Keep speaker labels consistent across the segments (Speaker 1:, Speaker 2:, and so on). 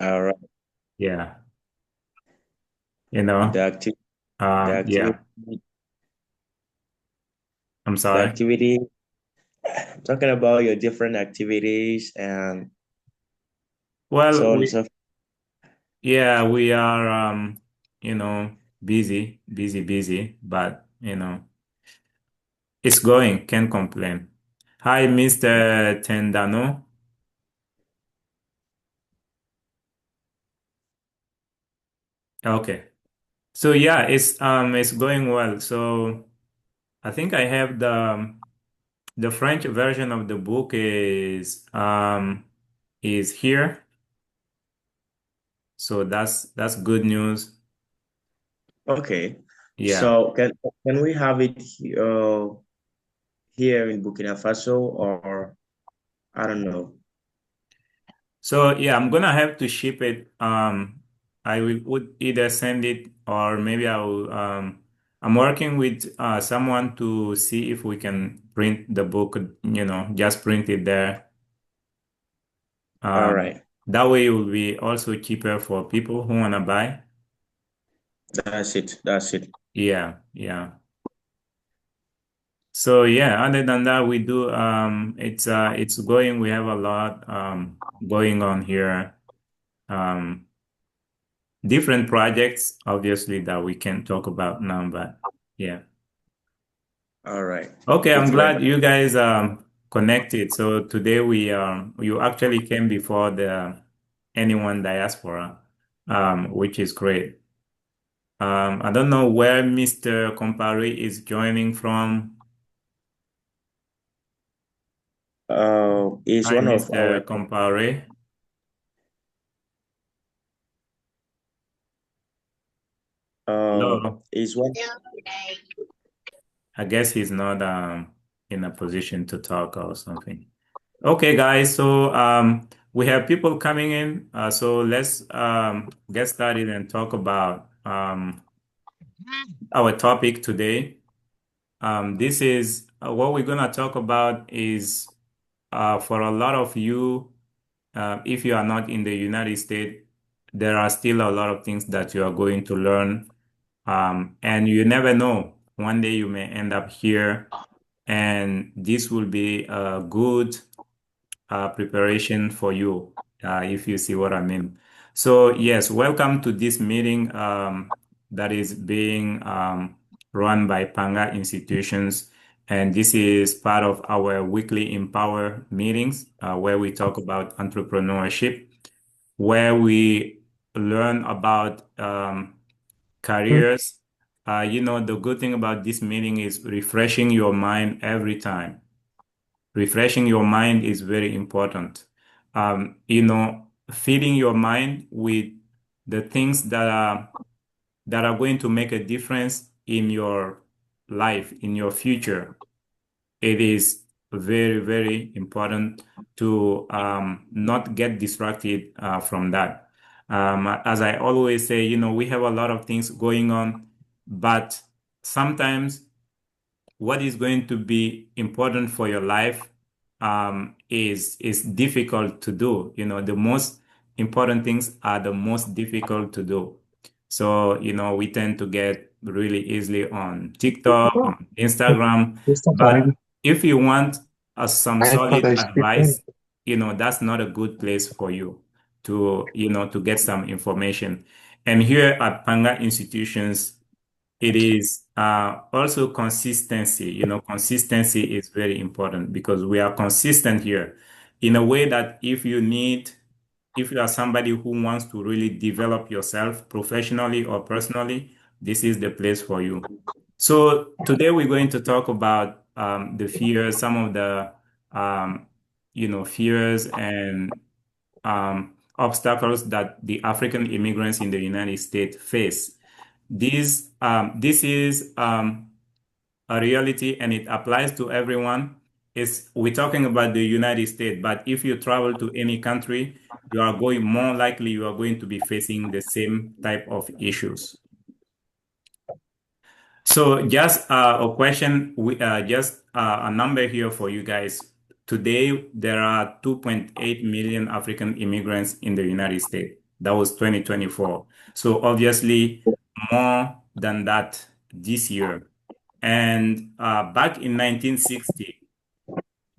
Speaker 1: All right.
Speaker 2: Yeah, you
Speaker 1: The
Speaker 2: know,
Speaker 1: acti the activity,
Speaker 2: yeah, I'm
Speaker 1: the
Speaker 2: sorry.
Speaker 1: activity. Talking about your different activities and
Speaker 2: Well,
Speaker 1: so on and so.
Speaker 2: yeah, we are, you know, busy, but, it's going, can't complain. Hi, Mr. Tendano. Okay. So yeah, it's going well. So I think I have the French version of the book is here. So that's good news.
Speaker 1: Okay.
Speaker 2: Yeah.
Speaker 1: So can we have it here in Burkina Faso or I don't know.
Speaker 2: So yeah, I'm gonna have to ship it. I will would either send it or maybe I will. I'm working with someone to see if we can print the book. Just print it there.
Speaker 1: All
Speaker 2: Um,
Speaker 1: right.
Speaker 2: that way it will be also cheaper for people who wanna buy.
Speaker 1: That's it. That's it.
Speaker 2: Yeah, yeah. So yeah, other than that, we do. It's going. We have a lot going on here. Um, different projects, obviously, that we can talk about now, but yeah.
Speaker 1: All right.
Speaker 2: Okay, I'm
Speaker 1: It's well.
Speaker 2: glad you guys connected. So today you actually came before the anyone diaspora, which is great. I don't know where Mr. Compare is joining from.
Speaker 1: Is
Speaker 2: Hi,
Speaker 1: one of our
Speaker 2: Mr. Compare. Hello.
Speaker 1: is one.
Speaker 2: I guess he's not in a position to talk or something. Okay, guys. So we have people coming in. So let's get started and talk about our topic today. This is what we're gonna talk about is for a lot of you, if you are not in the United States, there are still a lot of things that you are going to learn, and you never know. One day you may end up here, and this will be a good preparation for you, if you see what I mean. So, yes, welcome to this meeting that is being run by Panga institutions. And this is part of our weekly Empower meetings where we talk about entrepreneurship, where we learn about careers. The good thing about this meeting is refreshing your mind every time. Refreshing your mind is very important. Feeding your mind with the things that are going to make a difference in your life, in your future. It is very, very important to not get distracted from that. As I always say, we have a lot of things going on, but sometimes what is going to be important for your life is difficult to do. The most important things are the most difficult to do. So, we tend to get really easily on TikTok, on Instagram.
Speaker 3: Questa
Speaker 2: But
Speaker 3: fare
Speaker 2: if you want some
Speaker 3: iPad
Speaker 2: solid
Speaker 3: ice cream.
Speaker 2: advice, that's not a good place for you to get some information. And here at Panga Institutions, it is also consistency. Consistency is very important because we are consistent here in a way that if you are somebody who wants to really develop yourself professionally or personally, this is the place for you. So today we're going to talk about the fears, some of the fears and obstacles that the African immigrants in the United States face. This is a reality and it applies to everyone. We're talking about the United States, but if you travel to any country, more likely you are going to be facing the same type of issues. So just a question, just a number here for you guys. Today, there are 2.8 million African immigrants in the United States. That was 2024. So obviously more than that this year. And back in 1960,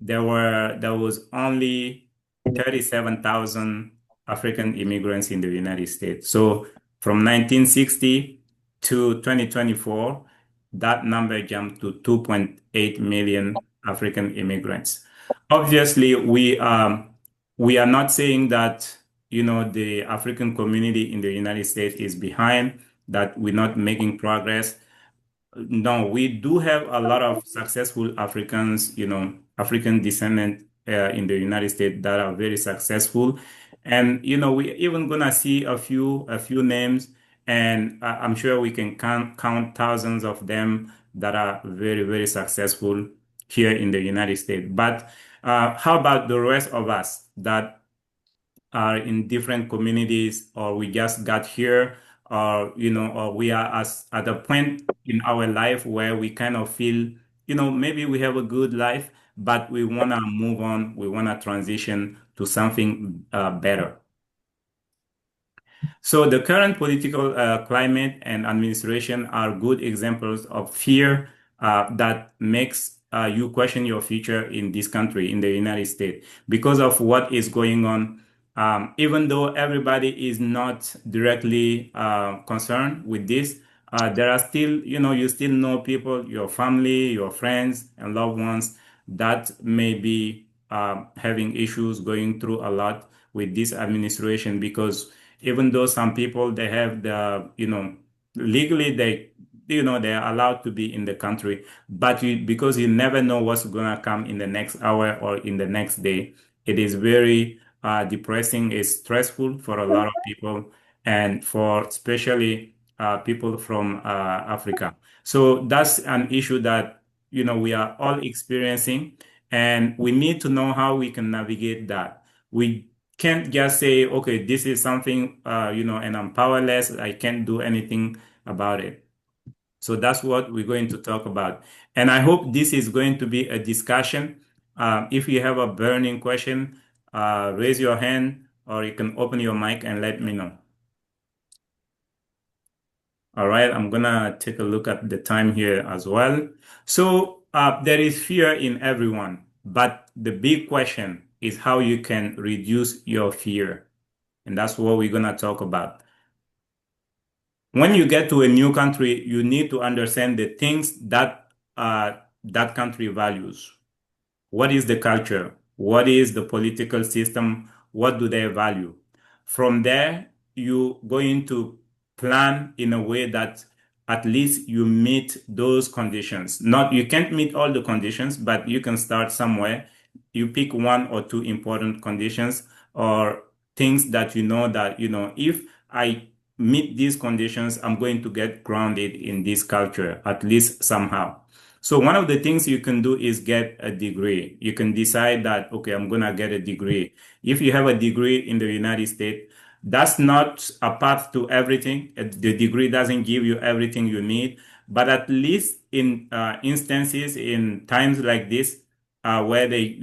Speaker 2: there was only 37,000 African immigrants in the United States. So from 1960 to 2024, that number jumped to 2.8 million African immigrants. Obviously, we are not saying that the African community in the United States is behind, that we're not making progress. No, we do have a lot of successful Africans, African descendant in the United States that are very successful. And, we even gonna see a few names, and I'm sure we can count thousands of them that are very, very successful here in the United States. But how about the rest of us that are in different communities, or we just got here, or or we are at a point in our life where we kind of feel, maybe we have a good life, but we want to move on, we want to transition to something better. So the current political climate and administration are good examples of fear that makes you question your future in this country, in the United States, because of what is going on. Even though everybody is not directly concerned with this, there are still, you still know people, your family, your friends, and loved ones that may be having issues, going through a lot with this administration, because even though some people they have legally they are allowed to be in the country, but because you never know what's gonna come in the next hour or in the next day, it is very depressing, it's stressful for a lot of people, and for especially people from Africa. So that's an issue that we are all experiencing, and we need to know how we can navigate that. We can't just say, okay, this is something, and I'm powerless. I can't do anything about it. So that's what we're going to talk about. And I hope this is going to be a discussion. If you have a burning question, raise your hand, or you can open your mic and let me know. All right, I'm gonna take a look at the time here as well. So there is fear in everyone, but the big question is how you can reduce your fear. And that's what we're gonna talk about. When you get to a new country, you need to understand the things that that country values. What is the culture? What is the political system? What do they value? From there, you going to plan in a way that at least you meet those conditions. Not you can't meet all the conditions, but you can start somewhere. You pick one or two important conditions, or things that that if I meet these conditions, I'm going to get grounded in this culture at least somehow. So one of the things you can do is get a degree. You can decide that, okay, I'm gonna get a degree. If you have a degree in the United States, that's not a path to everything. The degree doesn't give you everything you need, but at least in instances, in times like this, where they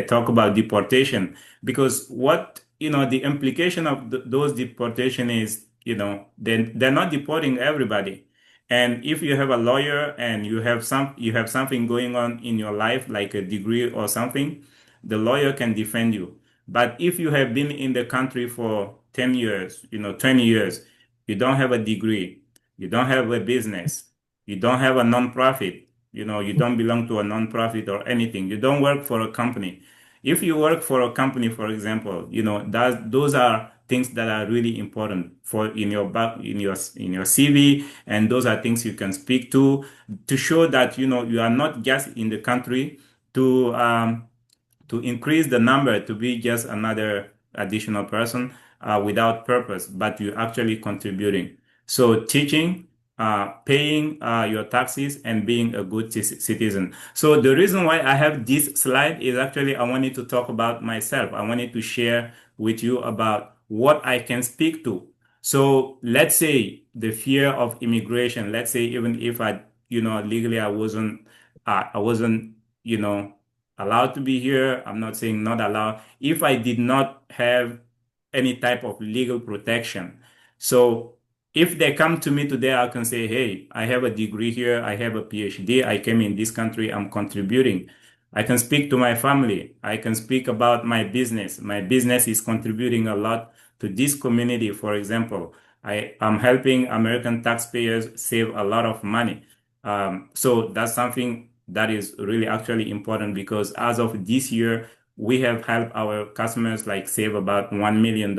Speaker 2: talk about deportation, because what the implication of those deportation is, they're not deporting everybody. And if you have a lawyer and you have something going on in your life, like a degree or something, the lawyer can defend you. But if you have been in the country for 10 years, 20 years, you don't have a degree, you don't have a business, you don't have a nonprofit, you don't belong to a nonprofit or anything. You don't work for a company. If you work for a company, for example, those are things that are really important for in your back in your CV, and those are things you can speak to show that you are not just in the country to increase the number, to be just another additional person without purpose, but you're actually contributing. So teaching, paying your taxes, and being a good citizen. So the reason why I have this slide is actually I wanted to talk about myself. I wanted to share with you about what I can speak to. So let's say the fear of immigration. Let's say even if legally I wasn't, you know, allowed to be here. I'm not saying not allowed. If I did not have any type of legal protection. So if they come to me today, I can say, hey, I have a degree here, I have a PhD, I came in this country, I'm contributing. I can speak to my family. I can speak about my business. My business is contributing a lot to this community. For example, I am helping American taxpayers save a lot of money. So that's something that is really actually important because as of this year, we have helped our customers like save about $1 million.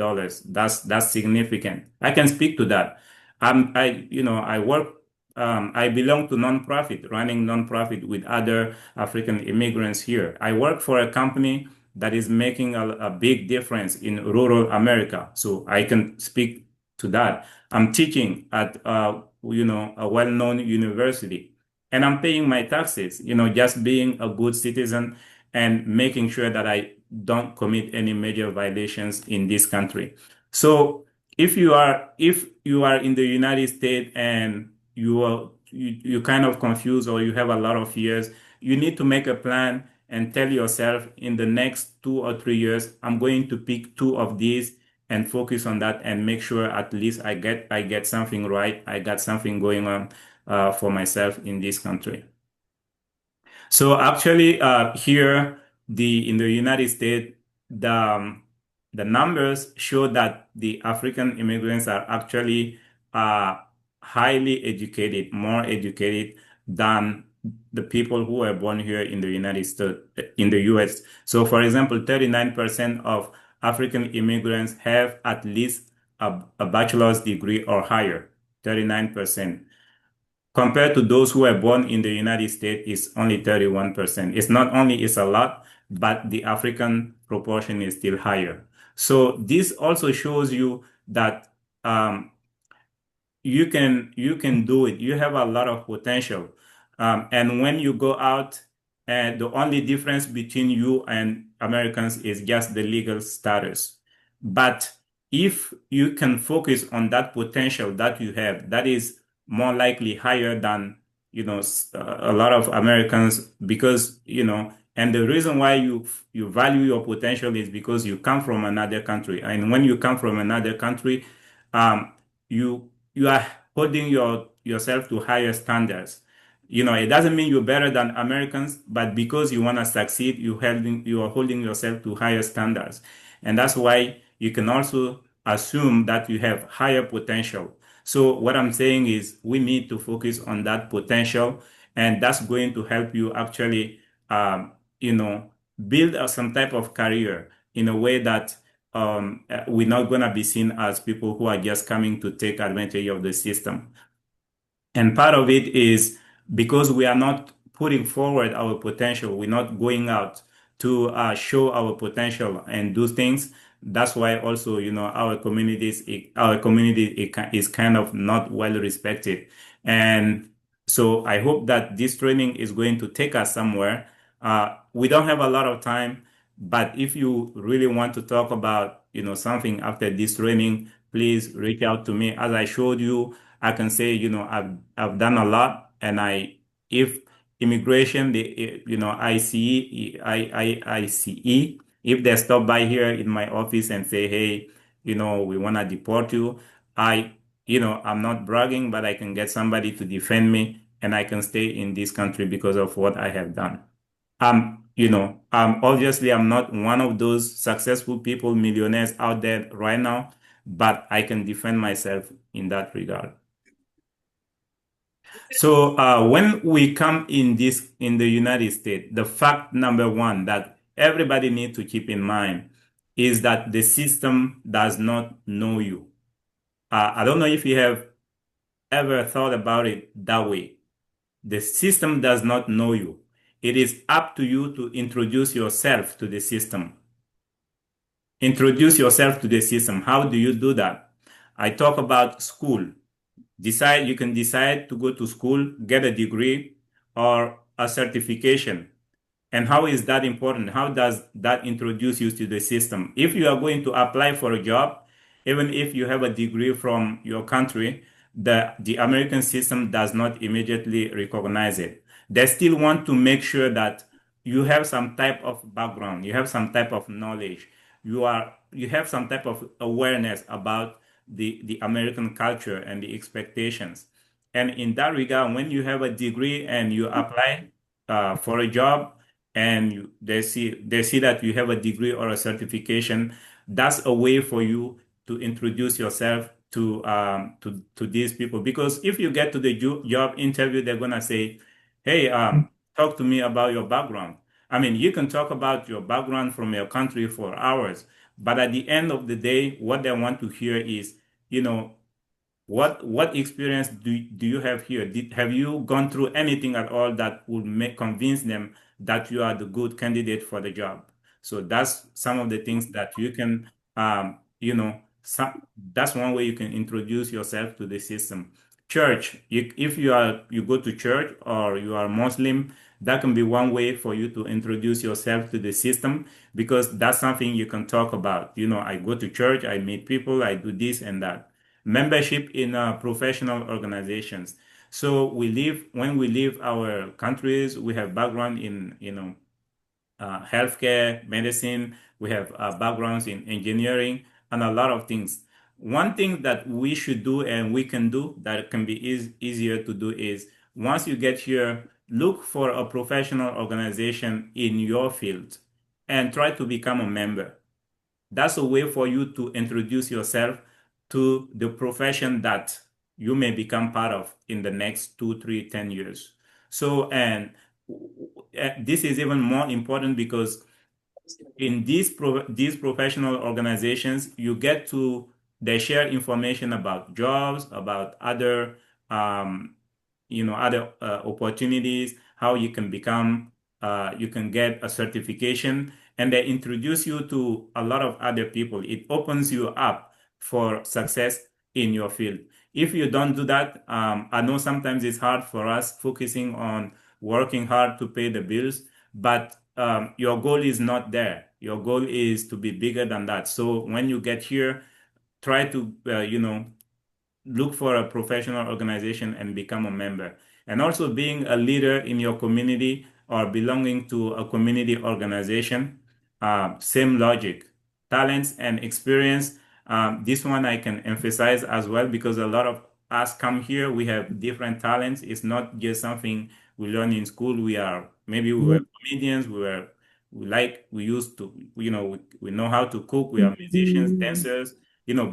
Speaker 2: That's significant. I can speak to that. I work. I belong to nonprofit, running nonprofit with other African immigrants here. I work for a company that is making a big difference in rural America, so I can speak to that. I'm teaching at a well-known university, and I'm paying my taxes. Just being a good citizen and making sure that I don't commit any major violations in this country. So if you are in the United States and you kind of confused or you have a lot of fears, you need to make a plan and tell yourself in the next 2 or 3 years, I'm going to pick two of these and focus on that and make sure at least I get something right. I got something going on for myself in this country. So actually, here in the United States, the numbers show that the African immigrants are actually uh, highly educated, more educated than the people who were born here in the United States, in the US. So, for example, 39% of African immigrants have at least a bachelor's degree or higher. 39% compared to those who were born in the United States is only 31%. It's not only it's a lot, but the African proportion is still higher. So this also shows you that um, you can do it. You have a lot of potential. And when you go out, the only difference between you and Americans is just the legal status. But if you can focus on that potential that you have, that is more likely higher than a lot of Americans because and the reason why you value your potential is because you come from another country. And when you come from another country, um, you are holding yourself to higher standards. It doesn't mean you're better than Americans, but because you want to succeed, you are holding yourself to higher standards. And that's why you can also assume that you have higher potential. So what I'm saying is we need to focus on that potential, and that's going to help you actually, um, you know, build some type of career in a way that we're not going to be seen as people who are just coming to take advantage of the system. And part of it is because we are not putting forward our potential, we're not going out to show our potential and do things. That's why also, our community is kind of not well respected. And so I hope that this training is going to take us somewhere. We don't have a lot of time, but if you really want to talk about, something after this training, please reach out to me. As I showed you, I can say, I've done a lot, and if immigration, ICE, if they stop by here in my office and say, hey, we want to deport you, I, I'm not bragging, but I can get somebody to defend me, and I can stay in this country because of what I have done. Obviously, I'm not one of those successful people, millionaires out there right now, but I can defend myself in that regard. So when we come in the United States, the fact number one that everybody needs to keep in mind is that the system does not know you. I don't know if you have ever thought about it that way. The system does not know you. It is up to you to introduce yourself to the system. Introduce yourself to the system. How do you do that? I talk about school. You can decide to go to school, get a degree or a certification. And how is that important? How does that introduce you to the system? If you are going to apply for a job, even if you have a degree from your country, the American system does not immediately recognize it. They still want to make sure that you have some type of background, you have some type of knowledge. you have some type of awareness about the American culture and the expectations. And in that regard, when you have a degree and you apply for a job, and they see that you have a degree or a certification, that's a way for you to introduce yourself to these people. Because if you get to the job interview, they're gonna say, "Hey, talk to me about your background." I mean, you can talk about your background from your country for hours, but at the end of the day, what they want to hear is, you know, what experience do you have here? Have you gone through anything at all that would make convince them that you are the good candidate for the job? So that's some of the things that you can, that's one way you can introduce yourself to the system. Church, if you go to church or you are Muslim, that can be one way for you to introduce yourself to the system, because that's something you can talk about. I go to church, I meet people, I do this and that. Membership in professional organizations. So when we leave our countries, we have background in, healthcare, medicine. We have backgrounds in engineering and a lot of things. One thing that we should do and we can do that can be easier to do is, once you get here, look for a professional organization in your field and try to become a member. That's a way for you to introduce yourself to the profession that you may become part of in the next 2, 3, 10 years. So, and this is even more important because in these professional organizations, you get to they share information about jobs, about um, other opportunities, how you can get a certification, and they introduce you to a lot of other people. It opens you up for success in your field. If you don't do that, I know sometimes it's hard for us focusing on working hard to pay the bills, but your goal is not there. Your goal is to be bigger than that. So when you get here, try to, look for a professional organization and become a member. And also being a leader in your community or belonging to a community organization, same logic. Talents and experience. This one I can emphasize as well, because a lot of us come here, we have different talents. It's not just something we learn in school. Maybe we were comedians, we used to, we know how to cook, we are musicians, dancers,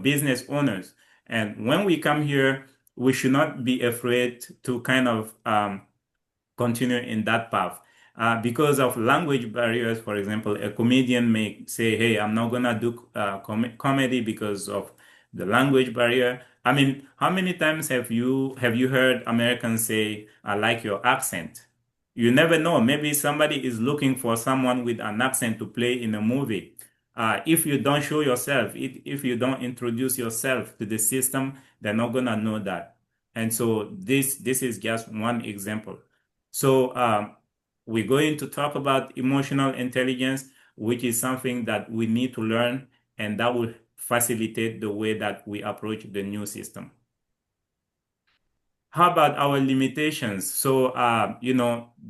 Speaker 2: business owners. And when we come here, we should not be afraid to kind of continue in that path. Because of language barriers, for example, a comedian may say, "Hey, I'm not gonna do comedy because of the language barrier." I mean, how many times have you heard Americans say, "I like your accent"? You never know. Maybe somebody is looking for someone with an accent to play in a movie. If you don't show yourself, if you don't introduce yourself to the system, they're not gonna know that. And so this is just one example. So we're going to talk about emotional intelligence, which is something that we need to learn, and that will facilitate the way that we approach the new system. How about our limitations? So,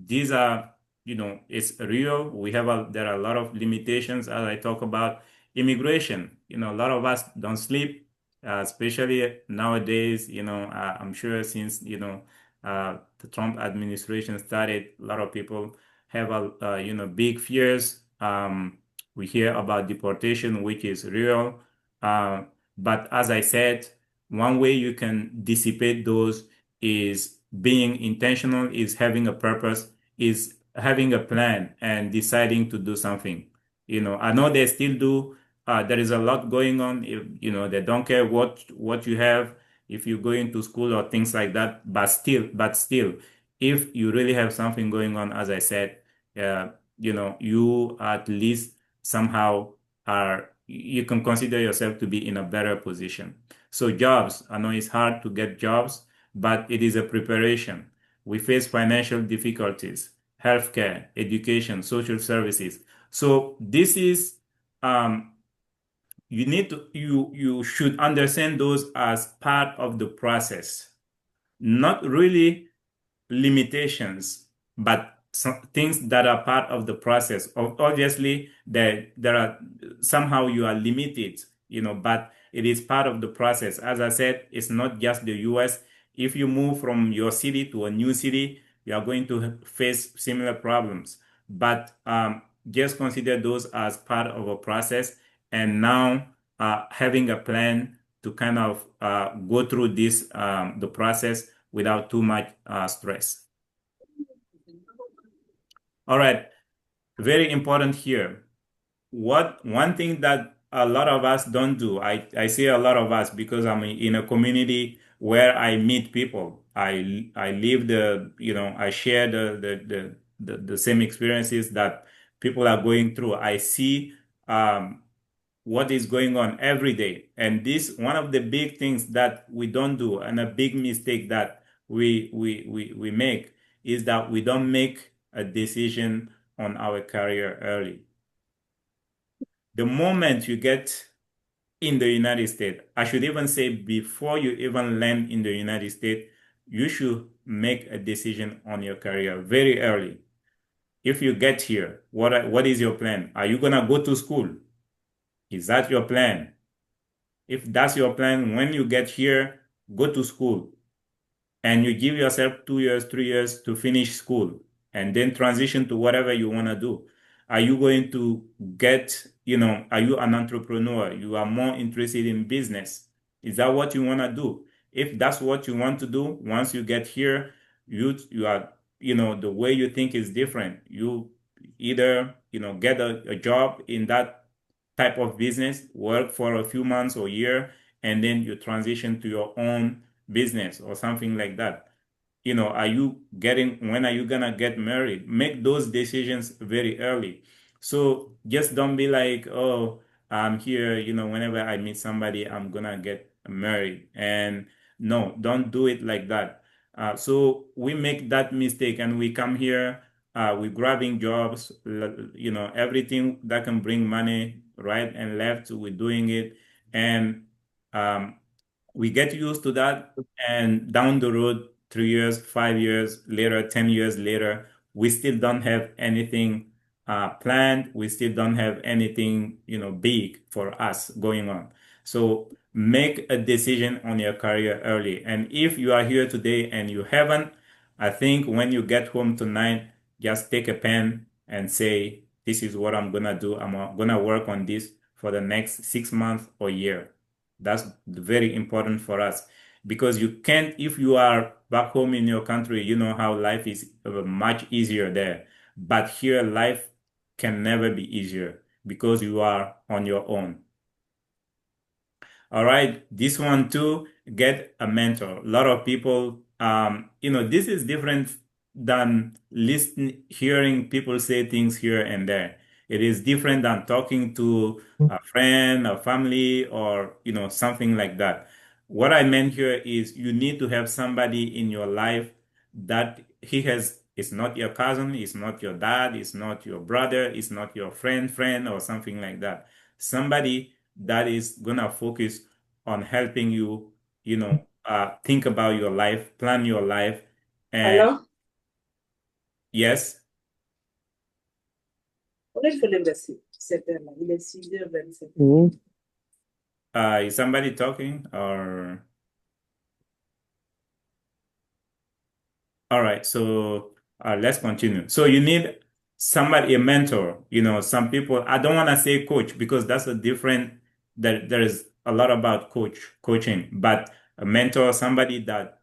Speaker 2: these are, it's real. There are a lot of limitations as I talk about immigration. A lot of us don't sleep, especially nowadays. I'm sure since, the Trump administration started, a lot of people have, big fears. We hear about deportation, which is real. Uh, but as I said, one way you can dissipate those is being intentional, is having a purpose, is having a plan and deciding to do something. I know they still do. There is a lot going on. If, they don't care what you have, if you go into school or things like that. But still, if you really have something going on, as I said, you at least somehow you can consider yourself to be in a better position. So jobs, I know it's hard to get jobs, but it is a preparation. We face financial difficulties, healthcare, education, social services. So this is um, you should understand those as part of the process, not really limitations, but some things that are part of the process. Obviously, there are somehow you are limited, but it is part of the process. As I said, it's not just the US. If you move from your city to a new city, you are going to face similar problems. But just consider those as part of a process. And now having a plan to kind of go through this the process without too much stress. All right, very important here. What one thing that a lot of us don't do, I say a lot of us because I'm in a community where I meet people. I live I share the same experiences that people are going through. I see um, what is going on every day. And this one of the big things that we don't do and a big mistake that we make is that we don't make a decision on our career early. The moment you get in the United States, I should even say before you even land in the United States, you should make a decision on your career very early. If you get here, what is your plan? Are you gonna go to school? Is that your plan? If that's your plan, when you get here, go to school and you give yourself 2 years, 3 years to finish school and then transition to whatever you want to do. Are you going to are you an entrepreneur? You are more interested in business. Is that what you want to do? If that's what you want to do, once you get here, you are, the way you think is different. You either, get a job in that type of business, work for a few months or year, and then you transition to your own business or something like that. When are you gonna get married? Make those decisions very early. So just don't be like, oh, I'm here, whenever I meet somebody, I'm gonna get married. And no, don't do it like that. So we make that mistake and we come here, we're grabbing jobs, everything that can bring money right and left, we're doing it. And um, we get used to that, and down the road, 3 years, 5 years later, 10 years later, we still don't have anything planned. We still don't have anything, big for us going on. So make a decision on your career early. And if you are here today and you haven't, I think when you get home tonight, just take a pen and say, this is what I'm gonna do. I'm gonna work on this for the next 6 months or year. That's very important for us because you can't, if you are back home in your country, you know how life is much easier there. But here, life can never be easier because you are on your own. All right, this one too, get a mentor. A lot of people, this is different than hearing people say things here and there. It is different than talking to a friend, a family, or, something like that. What I meant here is you need to have somebody in your life that it's not your cousin, it's not your dad, it's not your brother, it's not your friend, or something like that. Somebody that is gonna focus on helping you, think about your life, plan your life, and
Speaker 3: Alors,
Speaker 2: yes,
Speaker 3: on est sur le verset, 7 heures là. Il est 6h27. Mhm.
Speaker 2: is somebody talking or? All right, so let's continue. So you need somebody, a mentor. Some people, I don't want to say coach because that's a different, there is a lot about coaching, but a mentor, somebody that,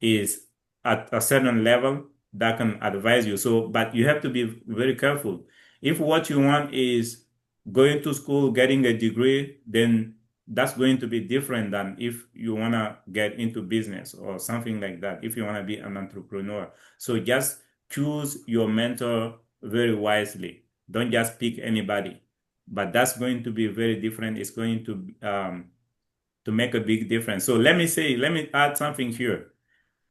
Speaker 2: is at a certain level that can advise you. So, but you have to be very careful. If what you want is going to school, getting a degree, then that's going to be different than if you want to get into business or something like that, if you want to be an entrepreneur. So just choose your mentor very wisely. Don't just pick anybody. But that's going to be very different. It's going to make a big difference. So let me add something here.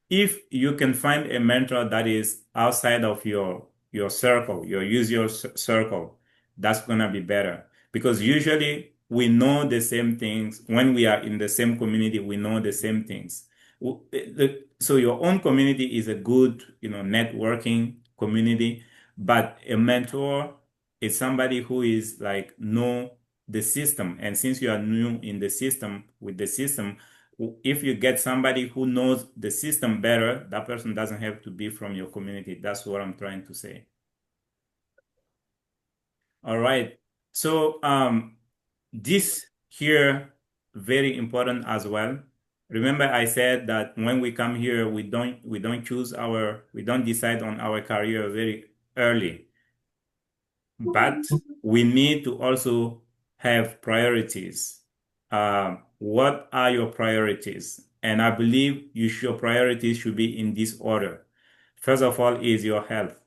Speaker 2: If you can find a mentor that is outside of your circle, your usual circle, that's gonna be better because usually we know the same things when we are in the same community. We know the same things. So your own community is a good, networking community. But a mentor is somebody who is like know the system. And since you are new in the system with the system, if you get somebody who knows the system better, that person doesn't have to be from your community. That's what I'm trying to say. All right. So this here very important as well. Remember, I said that when we come here, we don't decide on our career very early, but we need to also have priorities. What are your priorities? And I believe your priorities should be in this order. First of all is your health.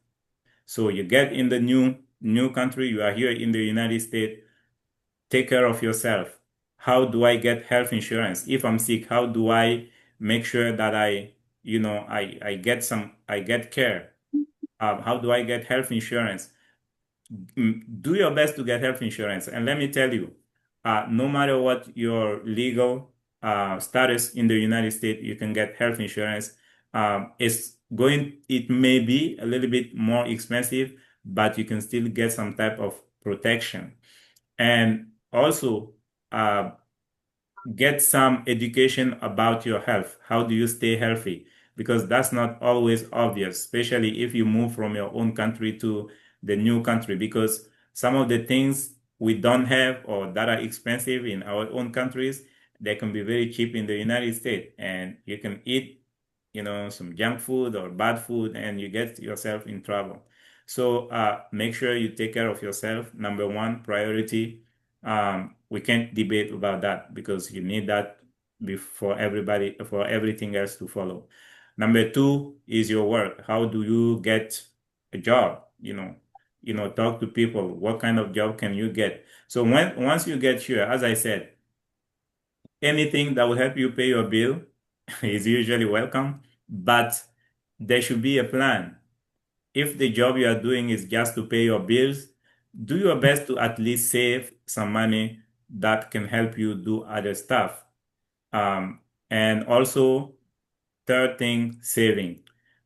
Speaker 2: So you get in the new country, you are here in the United States, take care of yourself. How do I get health insurance? If I'm sick, how do I make sure that I get care? How do I get health insurance? Do your best to get health insurance. And let me tell you, no matter what your legal status in the United States, you can get health insurance. It may be a little bit more expensive, but you can still get some type of protection. And also, uh, get some education about your health. How do you stay healthy? Because that's not always obvious, especially if you move from your own country to the new country, because some of the things we don't have or that are expensive in our own countries, they can be very cheap in the United States. And you can eat, some junk food or bad food, and you get yourself in trouble. So make sure you take care of yourself. Number one priority. We can't debate about that because you need that for everything else to follow. Number two is your work. How do you get a job? Talk to people. What kind of job can you get? So once you get here, as I said, anything that will help you pay your bill is usually welcome, but there should be a plan. If the job you are doing is just to pay your bills, do your best to at least save some money that can help you do other stuff. And also, third thing, saving.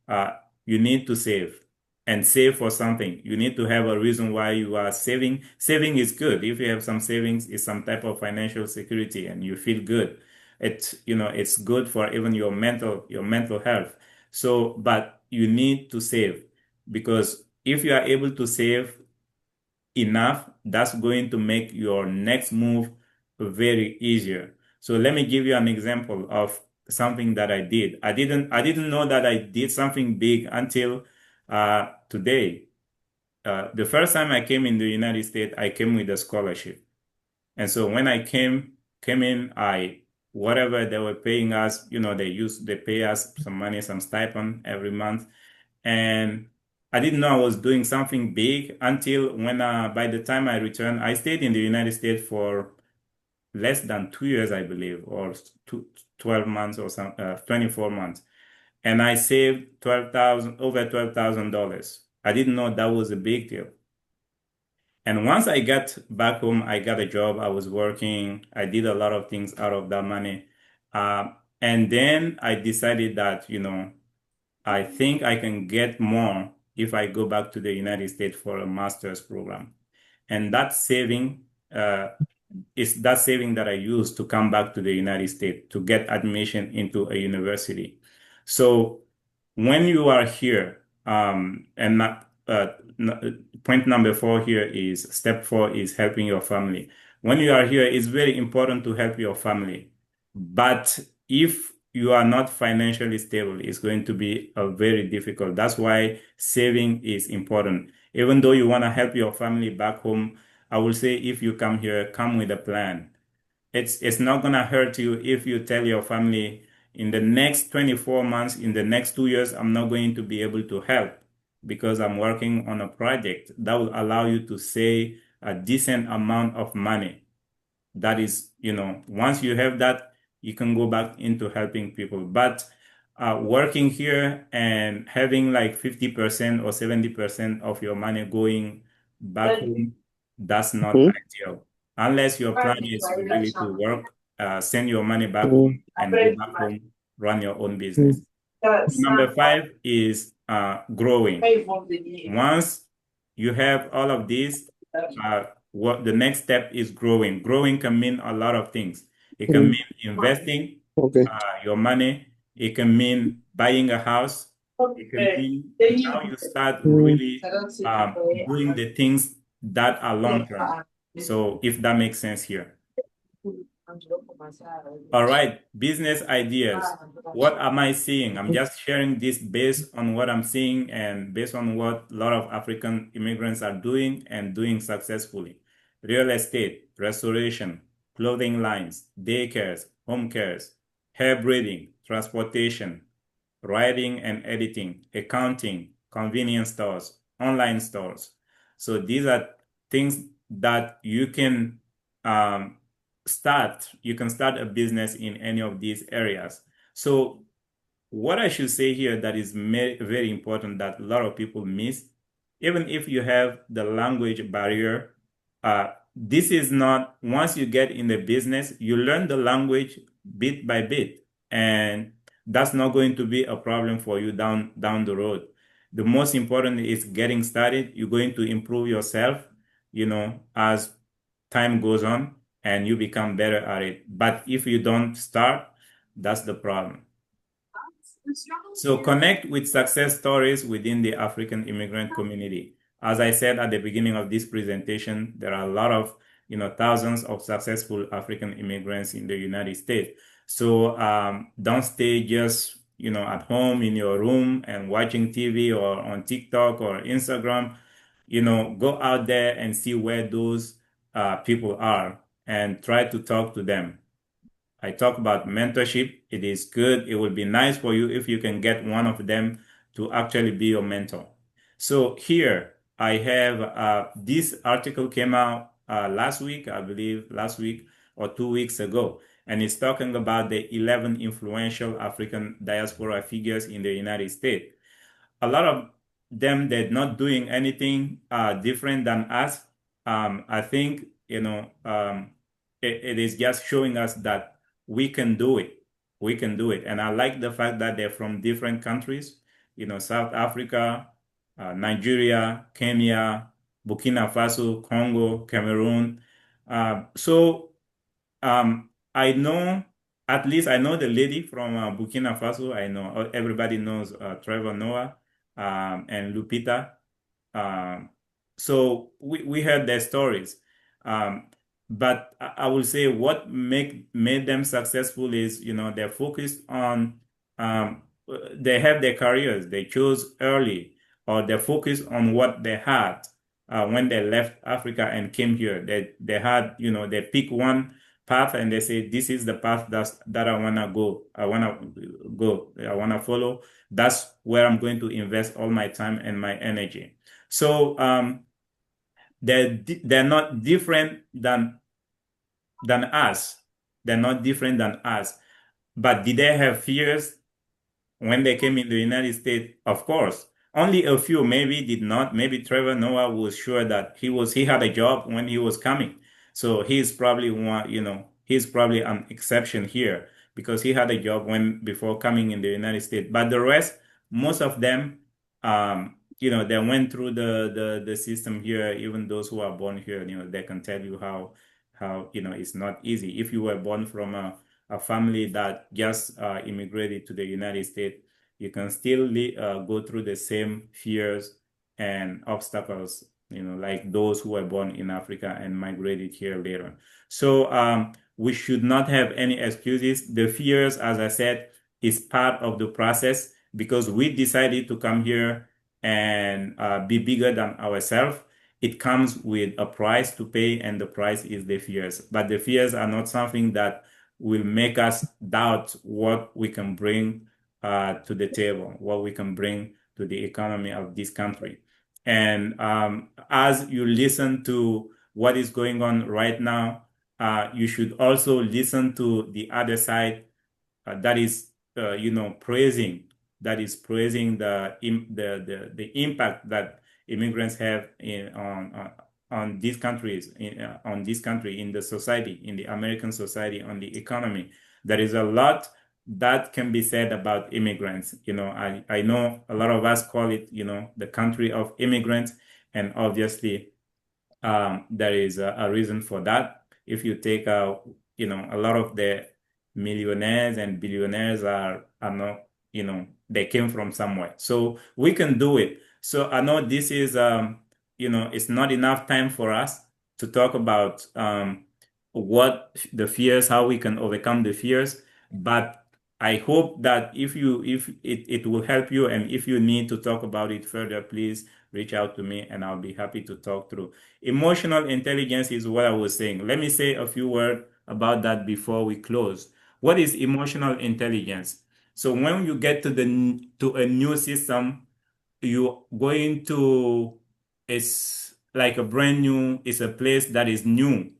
Speaker 2: Uh, you need to save and save for something. You need to have a reason why you are saving. Saving is good. If you have some savings, it's some type of financial security and you feel good. It's good for even your mental health. So, but you need to save because if you are able to save enough, that's going to make your next move very easier. So let me give you an example of something that I did. I didn't know that I did something big until today. The first time I came in the United States, I came with a scholarship. And so when I came in, whatever they were paying us, they pay us some money, some stipend every month. And I didn't know I was doing something big until by the time I returned, I stayed in the United States for less than 2 years, I believe, or 12 months or 24 months. And I saved over $12,000. I didn't know that was a big deal. And once I got back home, I got a job. I was working. I did a lot of things out of that money. And then I decided that, I think I can get more if I go back to the United States for a master's program. And that saving that I used to come back to the United States to get admission into a university. So when you are here, and point number 4 here is step 4 is helping your family. When you are here, it's very important to help your family. But if you are not financially stable, it's going to be very difficult. That's why saving is important. Even though you want to help your family back home, I will say if you come here, come with a plan. It's not gonna hurt you if you tell your family in the next 24 months, in the next 2 years, I'm not going to be able to help because I'm working on a project that will allow you to save a decent amount of money. That is, once you have that, you can go back into helping people. But working here and having like 50% or 70% of your money going back home, that's not ideal. Unless your plan is really to work, send your money back home and go back home, run your own business. Number 5 is growing. Once you have all of these, what the next step is growing. Growing can mean a lot of things. It can mean investing your money. It can mean buying a house. It can mean now you start really doing the things that are long term. So if that makes sense here. All right, business ideas. What am I seeing? I'm just sharing this based on what I'm seeing and based on what a lot of African immigrants are doing and doing successfully. Real estate, restoration, clothing lines, daycares, home cares, hair braiding, transportation, writing and editing, accounting, convenience stores, online stores. So these are things that you can start. You can start a business in any of these areas. So what I should say here that is very important that a lot of people miss, even if you have the language barrier, this is not, once you get in the business, you learn the language bit by bit, and that's not going to be a problem for you down the road. The most important is getting started. You're going to improve yourself, as time goes on and you become better at it. But if you don't start, that's the problem. So connect with success stories within the African immigrant community. As I said at the beginning of this presentation, there are a lot of, thousands of successful African immigrants in the United States. So don't stay just, at home in your room and watching TV or on TikTok or Instagram. Go out there and see where those people are and try to talk to them. I talk about mentorship. It is good. It would be nice for you if you can get one of them to actually be your mentor. So here I have this article came out last week, I believe last week or 2 weeks ago, and it's talking about the 11 influential African diaspora figures in the United States. A lot of them, they're not doing anything different than us. I think, it is just showing us that we can do it. We can do it. And I like the fact that they're from different countries, South Africa, Nigeria, Kenya, Burkina Faso, Congo, Cameroon. So I know, at least I know the lady from Burkina Faso. I know everybody knows Trevor Noah and Lupita. So we heard their stories. But I will say what made them successful is, they're focused on, they have their careers, they chose early, or they're focused on what they had when they left Africa and came here. They had, they pick one path and they say, this is the path that I want to go. I want to follow. That's where I'm going to invest all my time and my energy. So they're not different than us. They're not different than us. But did they have fears when they came in the United States? Of course. Only a few maybe did not. Maybe Trevor Noah was sure that he had a job when he was coming. So he's probably he's probably an exception here because he had a job before coming in the United States. But the rest, most of them, they went through the system here. Even those who are born here, they can tell you how it's not easy. If you were born from a family that just immigrated to the United States, you can still go through the same fears and obstacles, like those who were born in Africa and migrated here later. So we should not have any excuses. The fears, as I said, is part of the process because we decided to come here and be bigger than ourselves. It comes with a price to pay, and the price is the fears. But the fears are not something that will make us doubt what we can bring to the table, what we can bring to the economy of this country. And as you listen to what is going on right now, you should also listen to the other side that is, praising the impact that immigrants have on these countries, on this country, in the society, in the American society, on the economy. There is a lot that can be said about immigrants. I know a lot of us call it, the country of immigrants, and obviously there is a reason for that. If you take a lot of the millionaires and billionaires are not, they came from somewhere. So we can do it. So I know this is, it's not enough time for us to talk about what the fears, how we can overcome the fears. But I hope that if it will help you, and if you need to talk about it further, please reach out to me and I'll be happy to talk through. Emotional intelligence is what I was saying. Let me say a few words about that before we close. What is emotional intelligence? So when you get to a new system, you going to it's like a brand new, it's a place that is new,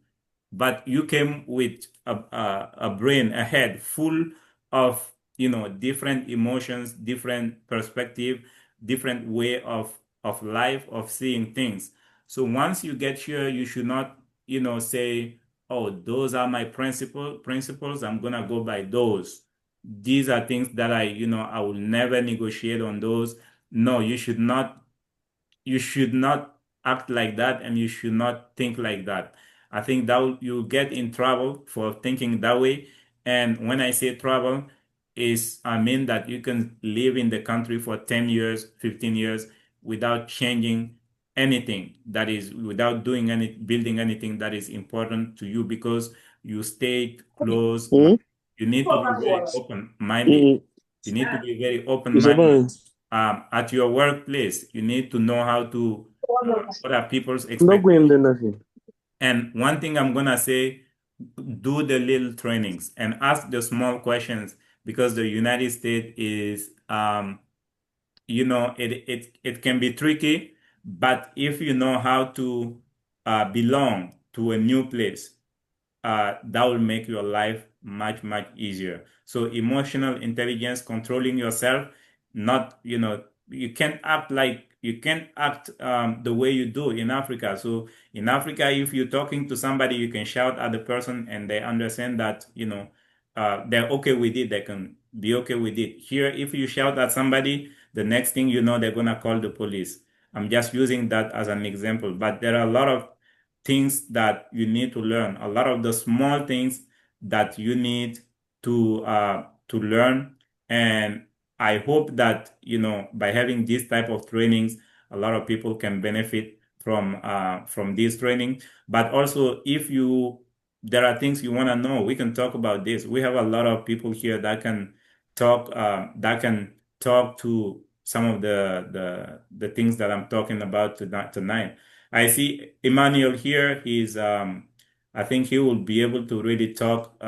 Speaker 2: but you came with a brain, a head full of different emotions, different perspective, different way of life, of seeing things. So once you get here, you should not say, oh, those are my principles, I'm gonna go by those. These are things that I will never negotiate on those. No, you should not act like that, and you should not think like that. I think that you get in trouble for thinking that way. And when I say trouble, I mean that you can live in the country for 10 years, 15 years without changing anything, that is, without building anything that is important to you, because you stayed close.
Speaker 4: Hmm?
Speaker 2: You need to be very open-minded.
Speaker 4: Mm-mm.
Speaker 2: You need to be very
Speaker 4: It's a
Speaker 2: open-minded
Speaker 4: burn.
Speaker 2: at your workplace. You need to know how to what are people's
Speaker 4: No go in
Speaker 2: expectations.
Speaker 4: there nothing.
Speaker 2: And one thing I'm gonna say, do the little trainings and ask the small questions, because the United States is, it can be tricky, but if you know how to belong to a new place, that will make your life much, much easier. So emotional intelligence, controlling yourself, not, you can't act the way you do in Africa. So in Africa, if you're talking to somebody, you can shout at the person and they understand that, they're okay with it. They can be okay with it. Here, if you shout at somebody, the next thing you know, they're gonna call the police. I'm just using that as an example, but there are a lot of things that you need to learn, a lot of the small things that you need to learn. And I hope that, by having this type of trainings, a lot of people can benefit from this training. But also, if there are things you want to know, we can talk about this. We have a lot of people here that can talk to some of the things that I'm talking about tonight. I see Emmanuel here. I think he will be able to really talk,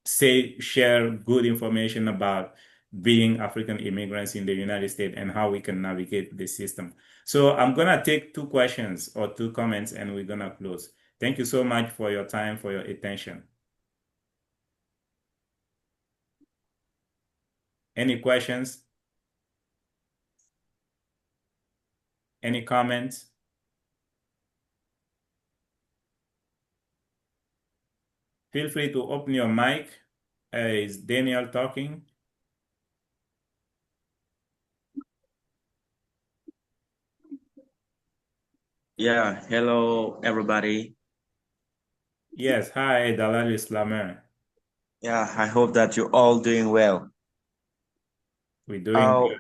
Speaker 2: share good information about being African immigrants in the United States and how we can navigate the system. So I'm gonna take two questions or two comments, and we're gonna close. Thank you so much for your time, for your attention. Any questions? Any comments? Feel free to open your mic. Is Daniel talking?
Speaker 1: Yeah, hello everybody.
Speaker 2: Yes. Hi, Dalal Islamer.
Speaker 1: Yeah, I hope that you're all doing well.
Speaker 2: We're doing good.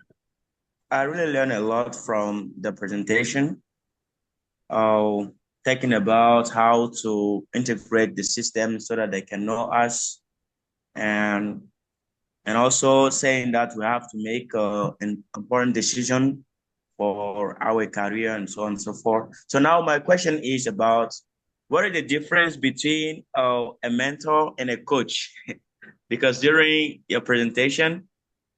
Speaker 1: I really learned a lot from the presentation. Uh, Talking about how to integrate the system so that they can know us, and also saying that we have to make an important decision for our career and so on and so forth. So now my question is about what is the difference between a mentor and a coach? Because during your presentation,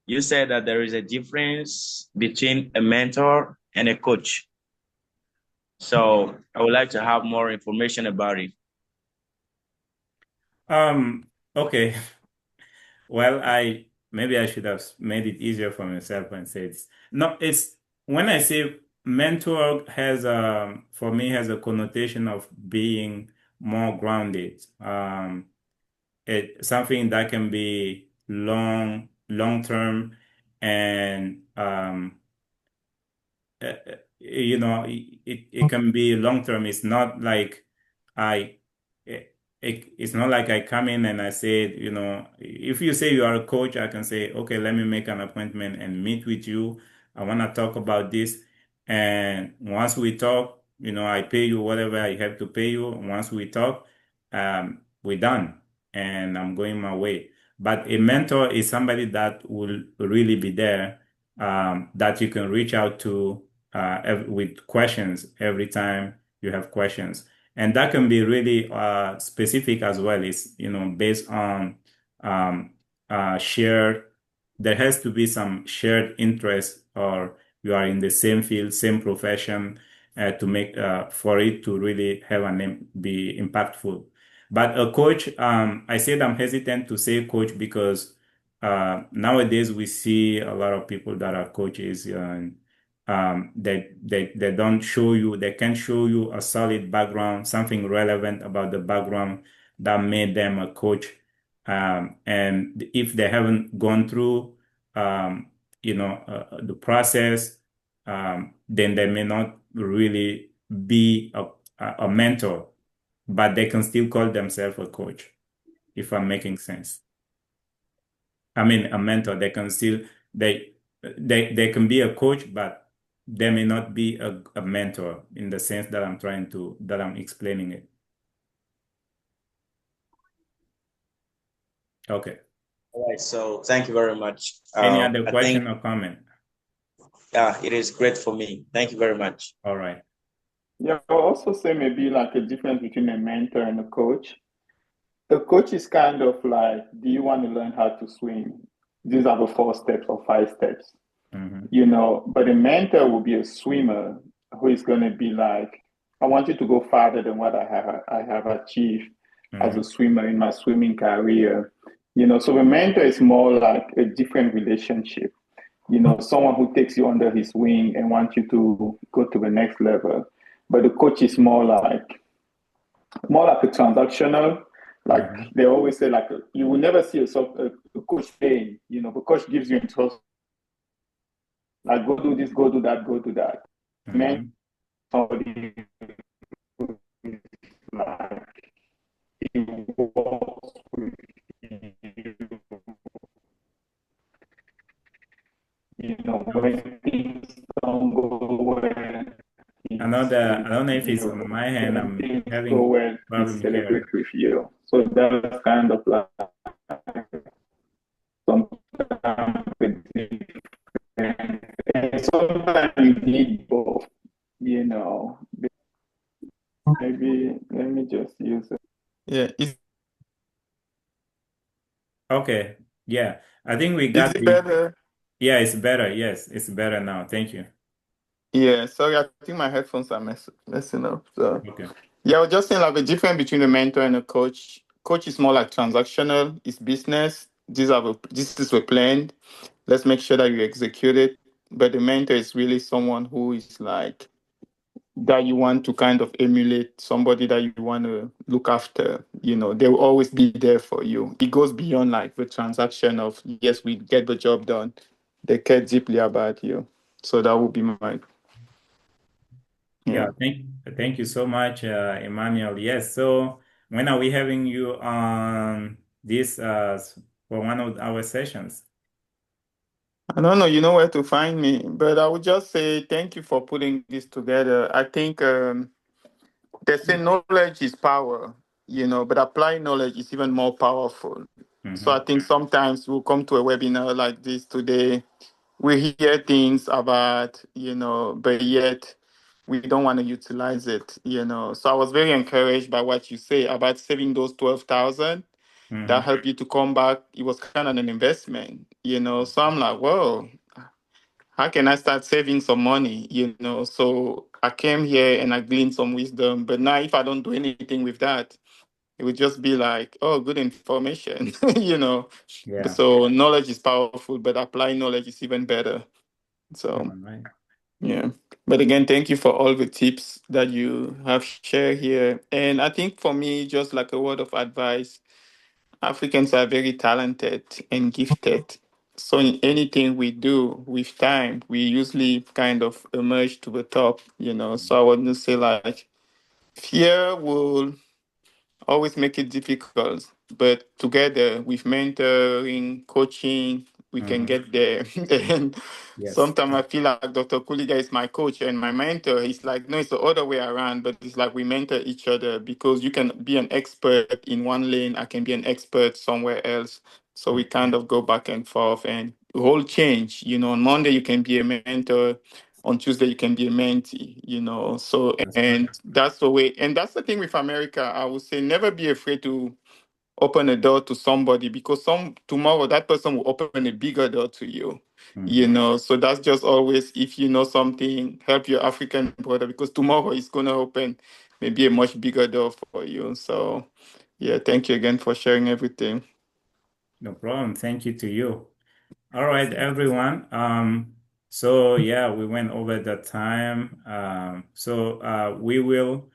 Speaker 1: you said that there is a difference between a mentor and a coach. So I would like to have more information about it.
Speaker 2: Okay. Well, maybe I should have made it easier for myself and said, no, it's when I say mentor for me has a connotation of being more grounded. Something that can be long term, and it can be long term. It's not like I it's not like I come in and I say, if you say you are a coach, I can say, okay, let me make an appointment and meet with you. I want to talk about this. And once we talk, I pay you whatever I have to pay you. And once we talk, we're done and I'm going my way. But a mentor is somebody that will really be there, that you can reach out to with questions every time you have questions. And that can be really specific as well. It's, based on um, shared, there has to be some shared interest, or you are in the same field, same profession, to make for it to really have be impactful. But a coach, I said I'm hesitant to say coach because nowadays we see a lot of people that are coaches, and they don't show you, they can show you a solid background, something relevant about the background that made them a coach. And if they haven't gone through, the process, then they may not really be a mentor, but they can still call themselves a coach, if I'm making sense. I mean, a mentor, they can still, they can be a coach, but they may not be a mentor in the sense that I'm explaining it. Okay.
Speaker 1: All right. So thank you very much.
Speaker 2: Any other
Speaker 1: I think
Speaker 2: question or comment?
Speaker 1: it is great for me. Thank you very much.
Speaker 2: All right.
Speaker 4: Yeah, I'll also say maybe like a difference between a mentor and a coach. The coach is kind of like, do you want to learn how to swim? These are the 4 steps or 5 steps, but a mentor will be a swimmer who is going to be like, I want you to go farther than what I have achieved as a swimmer in my swimming career. So the mentor is more like a different relationship. Someone who takes you under his wing and wants you to go to the next level. But the coach is more like a transactional. Like they always say, like you will never see a coach paying. The coach gives you instructions, like go do this, go do that, go do that. Man, somebody like he walks with when things don't go well.
Speaker 2: I don't know if it's on my hand. I'm
Speaker 4: Things go
Speaker 2: having
Speaker 4: well, he
Speaker 2: problem
Speaker 4: celebrates
Speaker 2: here.
Speaker 4: with you. So that's kind of like sometimes and sometimes you need both, you know. Maybe let me just use it.
Speaker 5: Yeah,
Speaker 2: Okay. Yeah. I think we
Speaker 5: is
Speaker 2: got
Speaker 5: it better?
Speaker 2: yeah, it's better. Yes, it's better now. Thank you.
Speaker 5: Yeah, sorry, I think my headphones are messing up. So
Speaker 2: Okay.
Speaker 5: yeah, I was just saying like the difference between a mentor and a coach. Coach is more like transactional, it's business. This is a plan. Let's make sure that you execute it. But the mentor is really someone who is like that you want to kind of emulate, somebody that you want to look after. They will always be there for you. It goes beyond like the transaction of, yes, we get the job done. They care deeply about you. So that would be my,
Speaker 2: Yeah,
Speaker 5: yeah.
Speaker 2: thank you so much, Emmanuel. Yes. So when are we having you on this for one of our sessions?
Speaker 5: I don't know, you know where to find me, but I would just say thank you for putting this together. I think they say knowledge is power, but applying knowledge is even more powerful. So I think sometimes we'll come to a webinar like this today. We hear things about, but yet we don't want to utilize it. So I was very encouraged by what you say about saving those 12,000 that helped you to come back. It was kind of an investment. So I'm like, whoa, how can I start saving some money? So I came here and I gleaned some wisdom. But now if I don't do anything with that, it would just be like, oh, good information,
Speaker 2: Yeah.
Speaker 5: So knowledge is powerful, but applying knowledge is even better.
Speaker 2: All
Speaker 5: So,
Speaker 2: right.
Speaker 5: yeah. But again, thank you for all the tips that you have shared here. And I think for me, just like a word of advice, Africans are very talented and gifted. So in anything we do with time, we usually kind of emerge to the top, you know. So I want to say like fear will always make it difficult, but together with mentoring, coaching, we can get there. And
Speaker 2: Yes.
Speaker 5: sometimes I feel like Dr. Kuliga is my coach and my mentor. He's like, no, it's the other way around, but it's like we mentor each other because you can be an expert in one lane, I can be an expert somewhere else. So we kind of go back and forth and the whole change. You know, on Monday you can be a mentor, on Tuesday you can be a mentee, you know. So
Speaker 2: That's
Speaker 5: and that's the way, and that's the thing with America. I would say never be afraid to open a door to somebody because some tomorrow that person will open a bigger door to you. You know, so that's just always if you know something, help your African brother because tomorrow it's gonna open maybe a much bigger door for you. So yeah, thank you again for sharing everything.
Speaker 2: No problem. Thank you to you. All right, everyone. So yeah, we went over the time. We will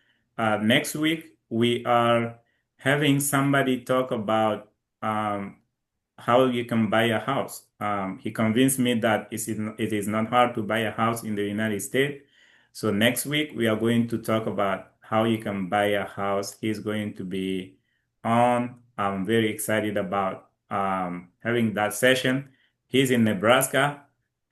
Speaker 2: next week we are having somebody talk about um how you can buy a house. He convinced me that it is not hard to buy a house in the United States. So next week we are going to talk about how you can buy a house. He's going to be on. I'm very excited about having that session. He's in Nebraska,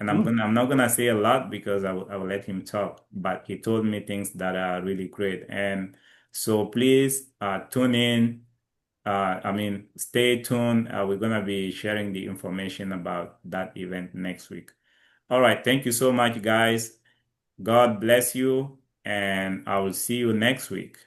Speaker 2: and I'm not gonna say a lot because I will let him talk. But he told me things that are really great, and so please tune in. Stay tuned. We're going to be sharing the information about that event next week. All right. Thank you so much, guys. God bless you, and I will see you next week.